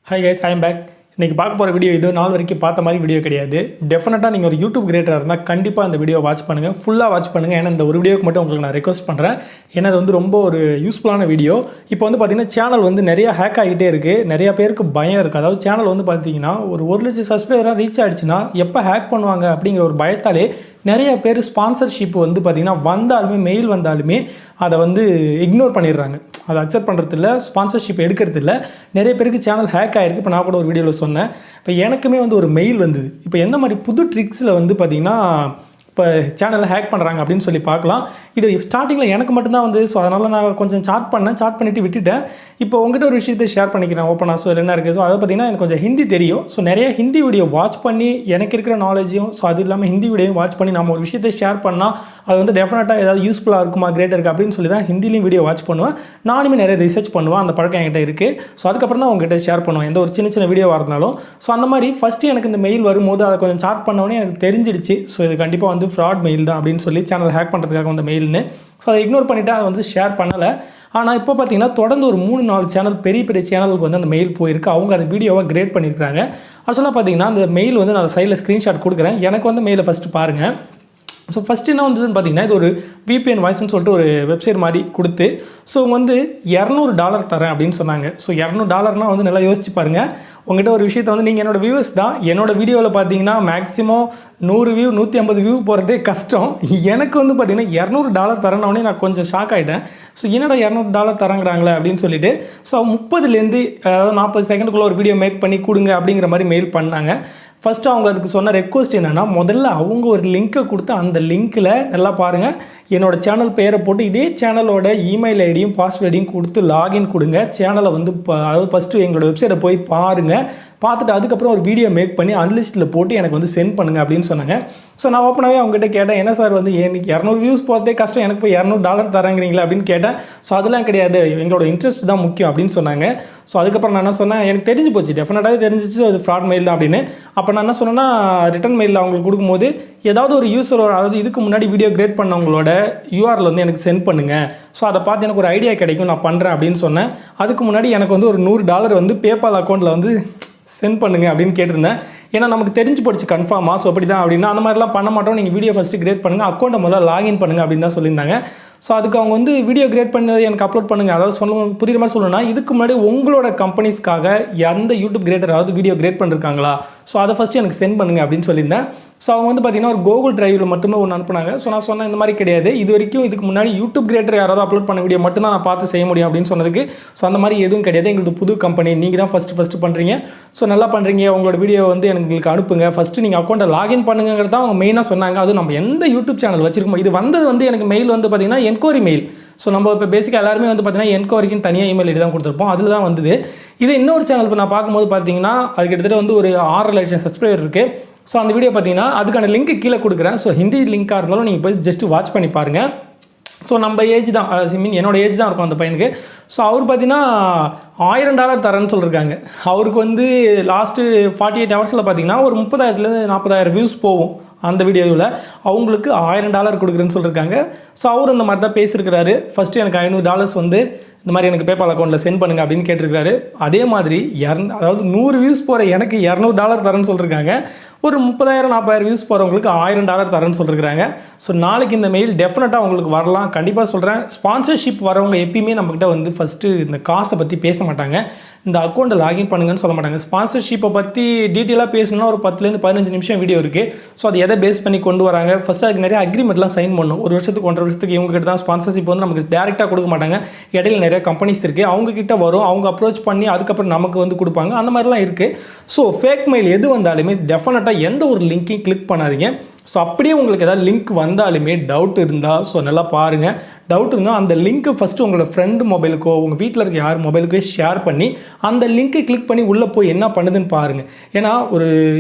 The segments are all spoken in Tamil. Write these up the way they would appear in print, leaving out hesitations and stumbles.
Hi guys, I am back. இன்றைக்கி பார்க்க போகிற வீடியோ இது நாள் வரைக்கும் பார்த்த மாதிரி வீடியோ கிடையாது. டெஃபினட்டாக நீங்கள் ஒரு யூடியூப் கிரியேட்டராக இருந்தால் கண்டிப்பாக இந்த வீடியோ வாட்ச் பண்ணுங்கள், ஃபுல்லாக வாட்ச் பண்ணுங்கள். ஏன்னா இந்த ஒரு வீடியோக்கு மட்டும் உங்களுக்கு நான் ரெக்வஸ்ட் பண்ணுறேன். ஏன்னா அது ரொம்ப ஒரு யூஸ்ஃபுல்லான வீடியோ. இப்போ பார்த்தீங்கன்னா சேனல் நிறைய ஹேக் ஆகிட்டே இருக்குது. நிறையா பேருக்கு பயம் இருக்குது. அதாவது சேனல் பார்த்தீங்கன்னா ஒரு 1 லட்சம் சப்ஸ்கிரைபராக ரீச் ஆகிடுச்சுன்னா எப்போ ஹேக் பண்ணுவாங்க அப்படிங்கிற ஒரு பயத்தாலே நிறைய பேர் ஸ்பான்சர்ஷிப் பார்த்திங்கன்னா வந்தாலுமே மெயில் வந்தாலுமே அதை இக்னோர் பண்ணிடுறாங்க. அதை அக்செப்ட் பண்ணுறது இல்லை, ஸ்பான்சர்ஷிப் எடுக்கிறது இல்லை. நிறைய பேருக்கு சேனல் ஹேக் ஆகிருக்கு. இப்போ நான் கூட ஒரு வீடியோவில் சொன்னேன். இப்போ எனக்குமே ஒரு மெயில் வந்தது. இப்போ எந்த மாதிரி புது ட்ரிக்ஸில் பார்த்திங்கன்னா இப்போ சேனலில் ஹேக் பண்ணுறாங்க அப்படின்னு சொல்லி பார்க்கலாம். இது ஸ்டார்டிங்கில் எனக்கு மட்டும்தான் ஸோ அதனால் நான் கொஞ்சம் சாட் பண்ணிவிட்டு விட்டுட்டேன். இப்போ உங்கள்கிட்ட ஒரு விஷயத்தை ஷேர் பண்ணிக்கிறேன் ஓப்பனாக. ஸோ என்ன இருக்குது, ஸோ அதை பார்த்திங்கன்னா எனக்கு கொஞ்சம் ஹிந்தி தெரியும். ஸோ நிறைய ஹிந்தி வீடியோ வாட்ச் பண்ணி எனக்கு இருக்கிற நாலேஜையும் ஸோ அது இல்லாமல் ஹிந்தி வீடியோவும் வாட்ச் பண்ணி நம்ம ஒரு விஷயத்தை ஷேர் பண்ணால் அது டெஃபினட்டாக ஏதாவது யூஸ்ஃபுல்லாக இருக்குமா, கிரேட்டாக இருக்குது அப்படின்னு சொல்லி தான் ஹிந்திலையும் வீடியோ வாட்ச் பண்ணுவேன். நானுமே நிறைய ரிசர்ச் பண்ணுவேன். அந்த பழக்கம் என்கிட்ட இருக்குது. ஸோ அதுக்கப்புறம் தான் உங்கள்கிட்ட ஷேர் பண்ணுவேன் எந்த ஒரு சின்ன வீடியோவாக இருந்தாலும். ஸோ அந்த மாதிரி ஃபஸ்ட்டு எனக்கு இந்த மெயில் வரும்போது அதை கொஞ்சம் சாட் பண்ணோன்னே எனக்கு தெரிஞ்சிடுச்சு. ஸோ இது கண்டிப்பாக ஃப்ராட் மெயில் தான் அப்படின்னு சொல்லி சேனல் ஹேக் பண்ணுறதுக்காக மெயில்னு. ஸோ அதை இக்னோர் பண்ணிவிட்டு அதை ஷேர் பண்ணலை. ஆனால் இப்போ பார்த்தீங்கன்னா தொடர்ந்து ஒரு 3-4 சேனல் பெரிய சேனலுக்கு அந்த மெயில் போயிருக்கு. அவங்க அந்த வீடியோவை கிரேட் பண்ணியிருக்காங்க. ஆக்சுவலாக பார்த்தீங்கன்னா அந்த மெயில் நான் சைடில் ஸ்க்ரீன்ஷாட் கொடுக்குறேன். எனக்கு மெயிலை ஃபஸ்ட்டு பாருங்கள். ஸோ ஃபஸ்ட்டு என்ன வந்ததுன்னு பார்த்தீங்கன்னா இது ஒரு VPN வாய்ஸ்ன்னு சொல்லிட்டு ஒரு வெப்சைட் மாதிரி கொடுத்து ஸோ $200 தரேன் அப்படின்னு சொன்னாங்க. ஸோ $200 நல்லா யோசிச்சு பாருங்கள். உங்கள்கிட்ட ஒரு விஷயத்தை நீங்கள் என்னோடய வியூவர்ஸ் தான். என்னோடய வீடியோவில் பார்த்தீங்கன்னா மேக்ஸிமம் 100 வியூ 150 வியூ போகிறதே கஷ்டம். எனக்கு பார்த்தீங்கன்னா $200 தரேன்னே நான் கொஞ்சம் ஷாக் ஆகிட்டேன். ஸோ என்னடா $200 தரங்கிறாங்களே அப்படின்னு சொல்லிட்டு ஸோ 30லேருந்து 40 செகண்டுக்குள்ளே ஒரு வீடியோ மேக் பண்ணி கொடுங்க அப்படிங்கிற மாதிரி மெயில் பண்ணாங்க. ஃபஸ்ட்டு அவங்க அதுக்கு சொன்ன ரெக்வஸ்ட் என்னென்னா முதல்ல அவங்க ஒரு லிங்க்கை கொடுத்து அந்த லிங்க்கில் நல்லா பாருங்கள் என்னோடய சேனல் பேரை போட்டு இதே சேனலோட இமெயில் ஐடியும் பாஸ்வேர்டையும் கொடுத்து லாகின் கொடுங்க. சேனலை அதாவது ஃபஸ்ட்டு எங்களோட வெப்சைட்டை போய் பாருங்கள். பார்த்துட்டு அதுக்கப்புறம் ஒரு வீடியோ மேக் பண்ணி அன்லிஸ்ட்டில் போட்டு எனக்கு சென்ட் பண்ணுங்கள் அப்படின்னு சொன்னாங்க. ஸோ நான் ஓப்பனாகவே அவங்ககிட்ட கேட்டேன், என்ன சார் எனக்கு 200 வியூஸ் போகிறதே கஷ்டம், எனக்கு போய் $200 தராங்கிறீங்களா அப்படின்னு கேட்டேன். ஸோ அதெல்லாம் கிடையாது, எங்களோட இன்ட்ரெஸ்ட் தான் முக்கியம் அப்படின்னு சொன்னாங்க. ஸோ அதுக்கப்புறம் நான் என்ன சொன்னேன், எனக்கு தெரிஞ்சு போச்சு, டெஃபினட்டாகவே தெரிஞ்சிச்சு அது ஃப்ராட் மெயில் தான் அப்படின்னு. அப்போ நான் என்ன சொன்னேன்னா ரிட்டன் மெயிலில் அவங்களுக்கு கொடுக்கும்போது ஏதாவது ஒரு யூஸரோட அதாவது இதுக்கு முன்னாடி வீடியோ கிரியேட் பண்ணவங்களோட URL எனக்கு சென்ட் பண்ணுங்கள். ஸோ அதை பார்த்து எனக்கு ஒரு ஐடியா கிடைக்கும், நான் பண்ணுறேன் அப்படின்னு சொன்னேன். அதுக்கு முன்னாடி எனக்கு ஒரு $100 பேபால் அக்கௌண்ட்டில் சென்ட் பண்ணுங்கள் அப்படின்னு கேட்டிருந்தேன். ஏன்னா நமக்கு தெரிஞ்சு போச்சு கன்ஃபார்மாக. ஸோ அப்படி தான் அப்படின்னா அந்த மாதிரிலாம் பண்ண மாட்டோம், நீங்கள் வீடியோ ஃபஸ்ட்டு கிரியேட் பண்ணுங்கள், அக்கௌண்ட்டை முதல்ல லாகின் பண்ணுங்கள் அப்படின்னு தான் சொல்லியிருந்தாங்க. ஸோ அதுக்கு அவங்க வீடியோ கிரியேட் பண்ணதை எனக்கு அப்லோட் பண்ணுங்கள். அதாவது புரியுற மாதிரி சொல்லணும்னா இதுக்கு முன்னாடி உங்களோட கம்பெனிஸ்க்காக எந்த யூடியூப் கிரியேட்டர் அதாவது வீடியோ கிரியேட் பண்ணிருக்காங்களா, ஸோ அதை ஃபஸ்ட்டு எனக்கு சென்ட் பண்ணுங்கள் அப்படின்னு சொல்லியிருந்தேன். ஸோ அவங்க பார்த்தீங்கன்னா ஒரு கூகுள் டிரைவில் மட்டுமே ஒன்று அனுப்புனாங்க. ஸோ நான் சொன்னேன் இந்த மாதிரி கிடையாது, இது வரைக்கும் இதுக்கு முன்னாடி யூடியூப் கிரியேட்டர் யாராவது அப்லோட் பண்ண வீடியோ மட்டும் தான் நான் பார்த்து செய்ய முடியும் அப்படின்னு சொன்னதுக்கு ஸோ அந்த மாதிரி எதுவும் கிடையாது, எங்களுக்கு புது கம்பெனி, நீங்கள் தான் ஃபஸ்ட்டு பண்ணுறீங்க, ஸோ நல்லா பண்ணுறீங்க, உங்களோட வீடியோ எங்களுக்கு அனுப்புங்க, ஃபஸ்ட்டு நீங்கள் அக்கௌண்ட்டை லாகின் பண்ணுங்கிறது தான் அவங்க மெயினாக சொன்னாங்க. அது நம்ம எந்த யூடியூப் சேனல் வச்சிருக்கோம். இது வந்தது எனக்கு மெயில் பார்த்தீங்கன்னா என்கொயரி மெயில். ஸோ நம்ம இப்போ பேசிக்காக எல்லாருமே பார்த்தீங்கன்னா என்கொயரிக்குன்னு தனியாக இமெயில் ஐடி தான் கொடுத்துருப்போம், அதில் தான் வந்தது. இது இன்னொரு சேனல் இப்போ நான் பார்க்கும்போது பார்த்தீங்கன்னா அது கிட்டத்தட்ட ஒரு 6 லட்சம் சப்ஸ்கிரைபர் இருக்குது. ஸோ அந்த வீடியோ பார்த்தீங்கன்னா அதுக்கான லிங்க் கீழே கொடுக்குறேன். ஸோ ஹிந்தி லிங்காக இருந்தாலும் நீங்கள் போய் ஜஸ்ட்டு வாட்ச் பண்ணி பாருங்கள். ஸோ நம்ம ஏஜ் தான், என்னோட ஏஜ் தான் இருக்கும் அந்த பையனுக்கு. ஸோ அவர் பார்த்தீங்கன்னா $1000 தரேன்னு சொல்லியிருக்காங்க. அவருக்கு லாஸ்ட்டு 48 ஹவர்ஸில் பார்த்தீங்கன்னா ஒரு 30,000லேருந்து 40,000 வியூஸ் போகும் அந்த வீடியோவில். அவங்களுக்கு $1000 கொடுக்குறேன்னு சொல்லியிருக்காங்க. ஸோ அவர் இந்த மாதிரி தான் பேசியிருக்கிறாரு. ஃபஸ்ட்டு எனக்கு $500 இந்த மாதிரி எனக்கு பேபால் அக்கௌண்ட்டில் சென்ட் பண்ணுங்கள் அப்படின்னு கேட்டிருக்காரு. அதே மாதிரி அதாவது 100 வியூஸ் போகிற எனக்கு $200 தரேன்னு சொல்லியிருக்காங்க. ஒரு 30,000-40,000 வியூஸ் போகிறவங்களுக்கு $1000 தரேன்னு சொல்லியிருக்காங்க. ஸோ நாளைக்கு இந்த மெயில் டெஃபினட்டாக உங்களுக்கு வரலாம், கண்டிப்பாக சொல்கிறேன். ஸ்பான்சர்ஷிப் வரவங்க எப்பயுமே நம்மக்கிட்ட ஃபஸ்ட்டு இந்த காசை பற்றி பேச மாட்டாங்க, இந்த அக்கௌண்ட்டை லாகின் பண்ணுங்கன்னு சொல்ல மாட்டாங்க. ஸ்பான்சர்ஷிப்பை பற்றி டீட்டெயிலாக பேசணும்னா ஒரு 10லேருந்து 15 நிமிஷம் வீடியோ இருக்குது. ஸோ அதை எதை பேஸ் பண்ணி கொண்டு வராங்க, ஃபஸ்ட்டு அதுக்கு நிறைய அக்ரிமெண்ட்லாம் சைன் பண்ணணும். 1 வருஷத்துக்கு 1.5 வருஷத்துக்கு இவங்ககிட்ட தான் ஸ்பான்சர்ஷிப் நமக்கு டேரெக்டாக கொடுக்க மாட்டாங்க. இடையில நிறைய கம்பெனிஸ் இருக்குது, அவங்கக்கிட்ட வரும், அவங்க அப்ரோச் பண்ணி அதுக்கப்புறம் நமக்கு கொடுப்பாங்க, அந்த மாதிரிலாம் இருக்குது. ஸோ ஃபேக் மெயில் எது வந்தாலுமே டெஃபினட்டாக எந்த ஒரு லிங்க்கையும் கிளிக் பண்ணாதீங்க. ஸோ அப்படியே உங்களுக்கு ஏதாவது லிங்க் வந்தாலுமே டவுட் இருந்தால் ஸோ நல்லா பாருங்கள். டவுட் இருந்தால் அந்த லிங்க்கை ஃபஸ்ட்டு உங்களோட ஃப்ரெண்டு மொபைலுக்கோ உங்கள் வீட்டில் இருக்க யார் மொபைலுக்கோ ஷேர் பண்ணி அந்த லிங்க்கை கிளிக் பண்ணி உள்ளே போய் என்ன பண்ணுதுன்னு பாருங்கள். ஏன்னா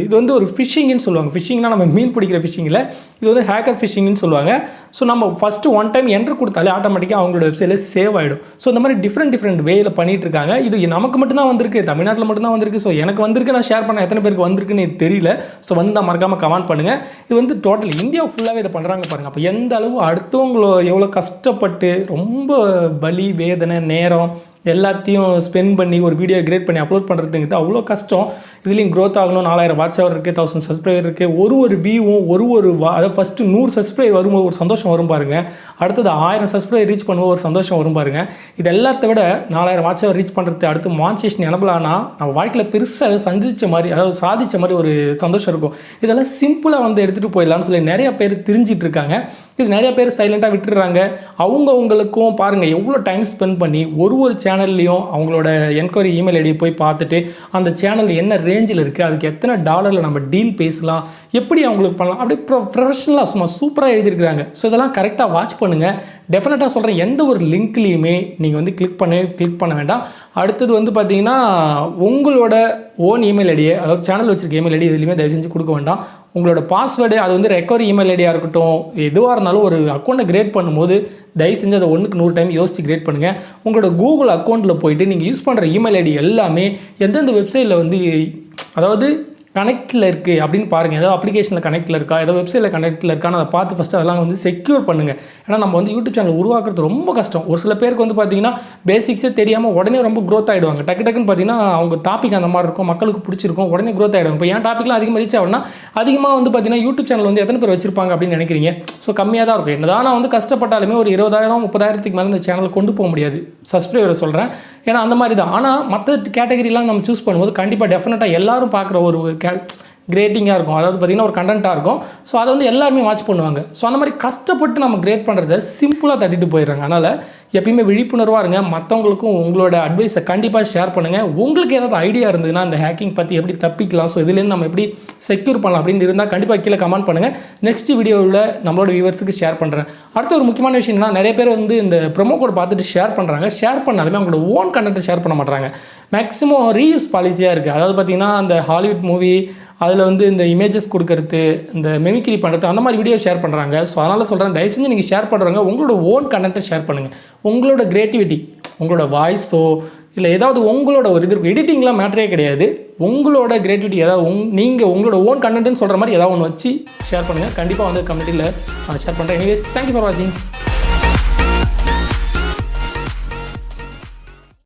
இது ஒரு ஃபிஷிங்னு சொல்லுவாங்க. ஃபிஷிங்னா நம்ம மீன் பிடிக்கிற ஃபிஷிங்கில் இது ஹேக்கர் ஃபிஷிங்னு சொல்லுவாங்க. ஸோ நம்ம ஃபஸ்ட்டு 1 டைம் என்ட்ரு கொடுத்தாலே ஆட்டோமேட்டிக்காக அவங்களோட வெப்சைட்டில் சேவ் ஆகிடும். ஸோ இந்த மாதிரி டிஃப்ரெண்ட் வேயில் பண்ணிகிட்டு இருக்காங்க. இது நமக்கு மட்டும்தான் வந்திருக்கு, தமிழ்நாட்டில் மட்டும்தான் வந்திருக்கு. ஸோ எனக்கு வந்திருக்கு, நான் ஷேர் பண்ண எத்தனை பேருக்கு வந்திருக்குன்னு தெரியல. ஸோ நான் மறக்காமல் கமெண்ட் பண்ணுங்கள். இது டோட்டல் இந்தியா ஃபுல்லாகவே இதை பண்ணுறாங்க பாருங்கள். அப்போ எந்த அளவு அடுத்தவங்களோ எவ்வளோ கஷ்டப்பட்டு ரொம்ப பலி வேதனை நேரம் எல்லாத்தையும் ஸ்பெண்ட் பண்ணி ஒரு வீடியோ கிரியேட் பண்ணி அப்லோட் பண்ணுறதுங்கிறது அவ்வளோ கஷ்டம். இதுலேயும் க்ரோத் ஆகணும், 4000 வாட்ச் ஹவர் இருக்குது, 1000 சப்ஸ்கிரைபர் இருக்குது. ஒரு வியூவும் அதாவது ஃபஸ்ட்டு 100 சப்ஸ்கிரைபர் வரும்போது ஒரு சந்தோஷம் வரும் பாருங்கள். அடுத்தது 1000 சப்ஸ்கிரைபர் ரீச் பண்ணும்போது ஒரு சந்தோஷம் வரும் பாருங்கள். இது எல்லாத்த விட 4000 வாட்ச் ஹவர் ரீச் பண்ணுறது, அடுத்து மானிட்டேஷன் எனபிளானா நம்ம வாழ்க்கையில் பெருசாக சாதித்த மாதிரி ஒரு சந்தோஷம் இருக்கும். இதெல்லாம் சிம்பிளாக வந்து எடுத்துகிட்டு போயிடலாம்னு சொல்லி நிறைய பேர் தெரிஞ்சிட்டு இருக்காங்க. இது நிறைய பேர் சைலண்ட்டாக விட்டுடுறாங்க. அவங்களுக்கும் பாருங்கள் எவ்வளோ டைம் ஸ்பெண்ட் பண்ணி ஒரு சேனல்லையும் அவங்களோட என்கொயரி இமெயில் ஐடியை போய் பார்த்துட்டு அந்த சேனல் என்ன ரேஞ்சில் இருக்குது, அதுக்கு எத்தனை டாலரில் நம்ம டீல் பேசலாம், எப்படி அவங்களுக்கு பண்ணலாம், அப்படியே ப்ரொஃபஷனலாக சும்மா சூப்பராக எழுதியிருக்கிறாங்க. ஸோ இதெல்லாம் கரெக்டாக வாட்ச் பண்ணுங்கள். டெஃபினட்டாக சொல்கிறேன், எந்த ஒரு லிங்க்லேயுமே நீங்கள் வந்து கிளிக் பண்ண வேண்டாம். அடுத்தது வந்து பார்த்தீங்கன்னா உங்களோட ஓன் இமெயில் ஐடியை, அதாவது சேனல் வச்சிருக்க இமெயில் ஐடி எதுலையுமே தயவு செஞ்சு கொடுக்க வேண்டாம். உங்களோட பாஸ்வேர்டு, அது வந்து ரெக்கவரி இமெயில் ஐடியாக இருக்கட்டும், எதுவாக இருந்தாலும் ஒரு அக்கௌண்ட்டை கிரியேட் பண்ணும்போது தயவு செஞ்சு அதை 1க்கு 100 டைம் யோசிச்சு கிரியேட் பண்ணுங்கள். உங்களோட கூகுள் அக்கௌண்ட்டில் போயிட்டு நீங்கள் யூஸ் பண்ணுற இமெயில் ஐடி எல்லாமே எந்தெந்த வெப்சைட்டில் வந்து அதாவது கனெக்டில் இருக்குது அப்படின்னு பாருங்கள். ஏதாவது அப்ளிகேஷனில் கனெக்டில் இருக்கா, ஏதாவது வெப்சைட்டில் கனெக்டில் இருக்கான்னு அதை பார்த்து ஃபஸ்ட்டு அதெல்லாம் வந்து செக்யூர் பண்ணுங்கள். ஏன்னா நம்ம வந்து யூடியூப் சேனல் உருவாக்குறது ரொம்ப கஷ்டம். ஒரு சில பேருக்கு வந்து பார்த்திங்கன்னா பேசிக்ஸே தெரியாமல் உடனே ரொம்ப க்ரோத் ஆகிடுவாங்க. டக்குன்னு பார்த்தீங்கன்னா அவங்க டாபிக் அந்த மாதிரி இருக்கும், மக்களுக்கு பிடிச்சிருக்கும், உடனே க்ரோத் ஆகிடுவாங்க. இப்போ என் டாப்பிக்லாம் அதிகமாக ரீச் ஆகும்னா அதிகமாக வந்து பார்த்திங்கன்னா யூடியூப் சேனல் வந்து எத்தனை பேர் வச்சிருப்பாங்க அப்படின்னு நினைக்கிறீங்க? ஸோ கம்மியாக தான் இருக்கும். என்னதான் நான் வந்து கஷ்டப்பட்டாலுமே ஒரு 20,000 30,000க்கு மேலே இந்த சேனல் கொண்டு போக முடியாது, சப்ஸ்கிரைபரை சொல்கிறேன். ஏன்னா அந்த மாதிரி தான். ஆனால் மற்ற கேட்டகரிலாம் நம்ம சூஸ் பண்ணும்போது கண்டிப்பாக டெஃபினட்டாக எல்லோரும் பார்க்குற ஒரு கிரேட்டிங்காக இருக்கும். அதாவது பார்த்திங்கன்னா ஒரு கண்டென்ட்டாக இருக்கும். ஸோ அதை வந்து எல்லாருமே வாட்ச் பண்ணுவாங்க. ஸோ அந்த மாதிரி கஷ்டப்பட்டு நம்ம கிரியேட் பண்ணுறத சிம்பிளாக தட்டிட்டு போயிடுறாங்க. அதனால் எப்பயுமே விழிப்புணர்வாக இருங்க. மற்றவங்களுக்கும் உங்களோட அட்வைஸை கண்டிப்பாக ஷேர் பண்ணுங்கள். உங்களுக்கு ஏதாவது ஐடியா இருந்ததுன்னா இந்த ஹேக்கிங் பற்றி எப்படி தப்பிக்கலாம், ஸோ இதுலேருந்து நம்ம எப்படி செக்யூர் பண்ணலாம் அப்படின்னு இருந்தால் கண்டிப்பாக கீழே கமெண்ட் பண்ணுங்கள். நெக்ஸ்ட் வீடியோவில் நம்மளோட வியூவர்ஸுக்கு ஷேர் பண்ணுறேன். அடுத்த ஒரு முக்கியமான விஷயம் என்னன்னா, நிறைய பேர் வந்து இந்த ப்ரோமோ கோட் பார்த்துட்டு ஷேர் பண்ணுறாங்க. ஷேர் பண்ணாலுமே அவங்களோட ஓன் கண்டென்ட்டை ஷேர் பண்ண மாட்டாங்க. மேக்ஸிமம் ரீயூஸ் பாலிசியாக இருக்குது. அதாவது பார்த்திங்கன்னா அந்த ஹாலிவுட் மூவி அதில் வந்து இந்த இமேஜஸ் கொடுக்கறது, இந்த மெமிக்ரி பண்ணுறது, அந்த மாதிரி வீடியோ ஷேர் பண்ணுறாங்க. ஸோ அதனால் சொல்கிறேன், தயவு செஞ்சு நீங்கள் ஷேர் பண்ணுறாங்க உங்களோட ஓன் கண்டென்ட்டை ஷேர் பண்ணுங்கள். உங்களோட கிரியேட்டிவிட்டி, உங்களோட வாய்ஸோ இல்லை ஏதாவது உங்களோட ஒரு இது எடிட்டிங்லாம் மேட்டரே கிடையாது. உங்களோட கிரியேட்டிவிட்டி ஏதாவது நீங்கள் உங்களோட ஓன் கண்டென்ட்னு சொல்கிற மாதிரி ஏதாவது ஒன்று வச்சு ஷேர் பண்ணுங்கள். கண்டிப்பாக வந்து கம்யூனிட்டியில் ஷேர் பண்ணுறேன். எனிவேஸ், தேங்க்யூ ஃபார் வாட்சிங்.